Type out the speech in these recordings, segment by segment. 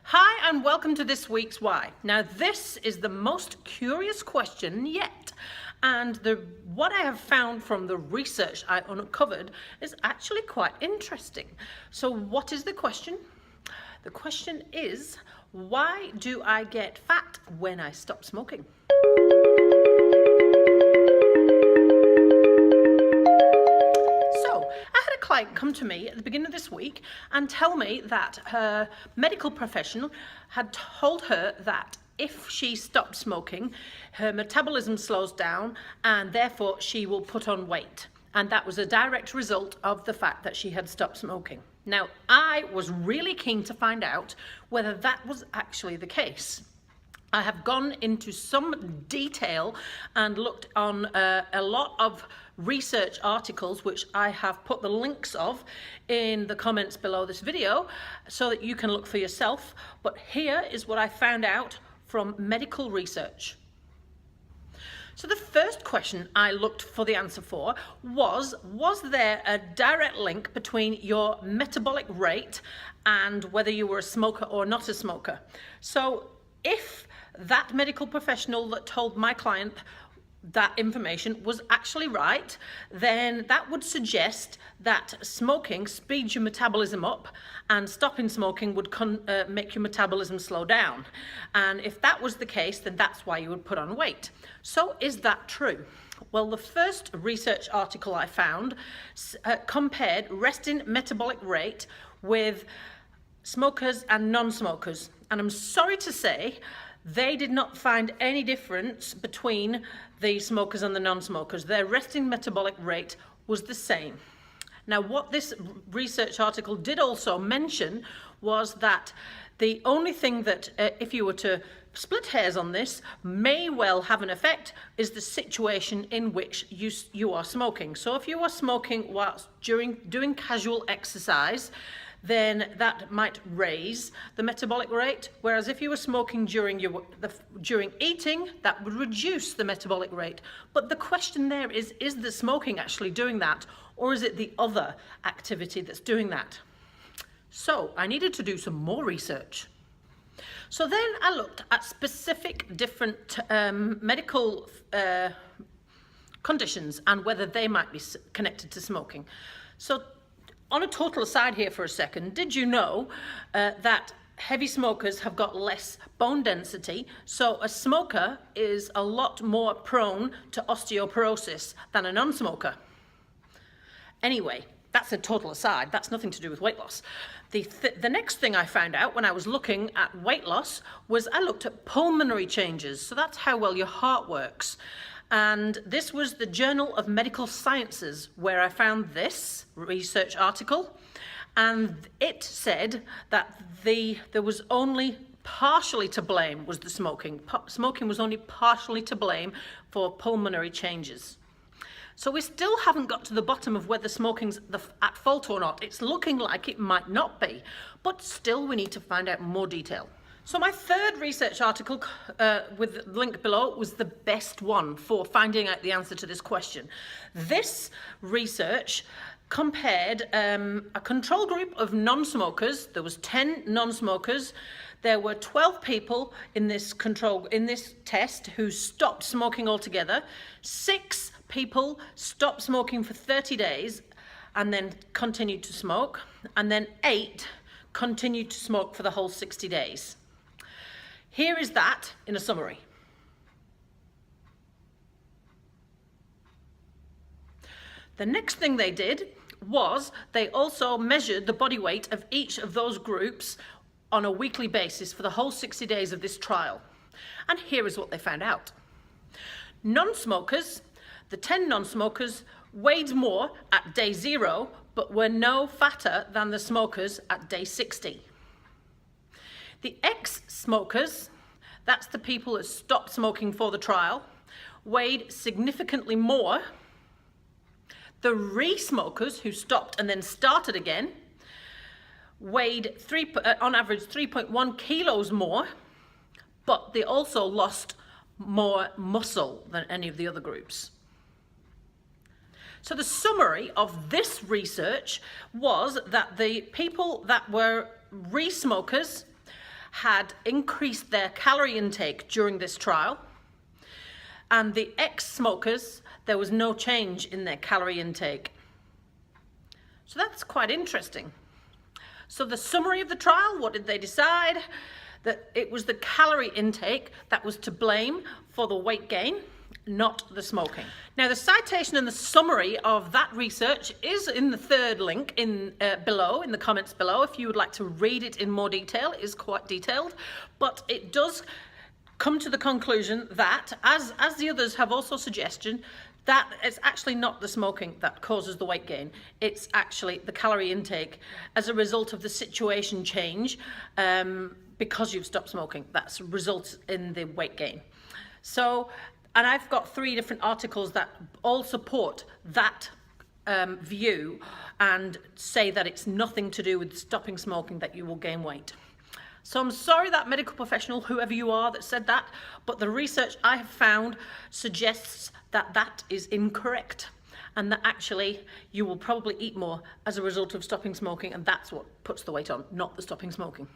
Hi and welcome to this week's Why. Now this is the most curious question yet, and what I have found from the research I uncovered is actually quite interesting. So what is the question? The question is, why do I get fat when I stop smoking? Client come to me at the beginning of this week and tell me that her medical professional had told her that if she stops smoking, her metabolism slows down and therefore she will put on weight. And that was a direct result of the fact that she had stopped smoking. Now, I was really keen to find out whether that was actually the case. I have gone into some detail and looked on a lot of research articles, which I have put the links of in the comments below this video so that you can look for yourself. But here is what I found out from medical research. So the first question I looked for the answer for was there a direct link between your metabolic rate and whether you were a smoker or not a smoker? So if that medical professional that told my client that information was actually right, then that would suggest that smoking speeds your metabolism up and stopping smoking would make your metabolism slow down. And if that was the case, then that's why you would put on weight. So is that true? Well, the first research article I found compared resting metabolic rate with smokers and non-smokers. And I'm sorry to say, they did not find any difference between the smokers and the non-smokers. Their resting metabolic rate was the same. Now, what this research article did also mention was that the only thing that, if you were to split hairs on this, may well have an effect is the situation in which you are smoking. So if you are smoking whilst doing casual exercise, then that might raise the metabolic rate, whereas if you were smoking during eating, that would reduce the metabolic rate. But the question there is the smoking actually doing that, or is it the other activity that's doing that? So I needed to do some more research. So then I looked at specific different medical conditions and whether they might be connected to smoking. So on a total aside here for a second, did you know that heavy smokers have got less bone density? So a smoker is a lot more prone to osteoporosis than a non-smoker. Anyway, that's a total aside. That's nothing to do with weight loss. The next thing I found out when I was looking at weight loss was I looked at pulmonary changes. So that's how well your heart works. And this was the Journal of Medical Sciences where I found this research article, and it said that there was only partially to blame was the smoking. Smoking was only partially to blame for pulmonary changes. So we still haven't got to the bottom of whether smoking's at fault or not. It's looking like it might not be, but still we need to find out more detail. So my third research article with the link below was the best one for finding out the answer to this question. This research compared a control group of non-smokers. There was 10 non-smokers. There were 12 people in this test who stopped smoking altogether. 6 people stopped smoking for 30 days and then continued to smoke. And then 8 continued to smoke for the whole 60 days. Here is that in a summary. The next thing they did was they also measured the body weight of each of those groups on a weekly basis for the whole 60 days of this trial. And here is what they found out. Non-smokers, the 10 non-smokers, weighed more at day 0, but were no fatter than the smokers at day 60. The ex-smokers, that's the people that stopped smoking for the trial, weighed significantly more. The re-smokers, who stopped and then started again, weighed on average 3.1 kilos more, but they also lost more muscle than any of the other groups. So the summary of this research was that the people that were re-smokers had increased their calorie intake during this trial, and the ex-smokers, there was no change in their calorie intake. So that's quite interesting. So the summary of the trial, what did they decide? That it was the calorie intake that was to blame for the weight gain, not the smoking. Now, the citation and the summary of that research is in the third link in below, in the comments below. If you would like to read it in more detail, it is quite detailed, but it does come to the conclusion that, as the others have also suggested, that it's actually not the smoking that causes the weight gain. It's actually the calorie intake as a result of the situation change, because you've stopped smoking. That results in the weight gain. So, and I've got 3 different articles that all support that view and say that it's nothing to do with stopping smoking that you will gain weight. So I'm sorry, that medical professional, whoever you are that said that, but the research I have found suggests that that is incorrect, and that actually you will probably eat more as a result of stopping smoking, and that's what puts the weight on, not the stopping smoking.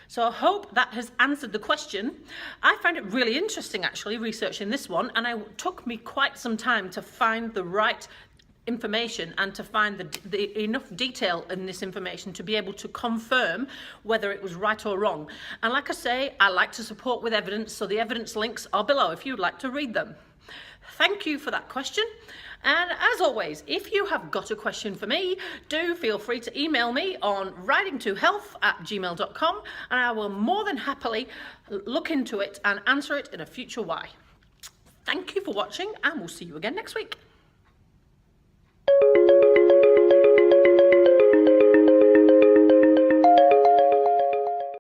So I hope that has answered the question. I found it really interesting, actually, researching this one, and it took me quite some time to find the right information and to find the enough detail in this information to be able to confirm whether it was right or wrong. And like I say, I like to support with evidence, so the evidence links are below if you'd like to read them. Thank you for that question. And as always, if you have got a question for me, do feel free to email me on ridingtohealth@gmail.com, and I will more than happily look into it and answer it in a future why. Thank you for watching, and we'll see you again next week.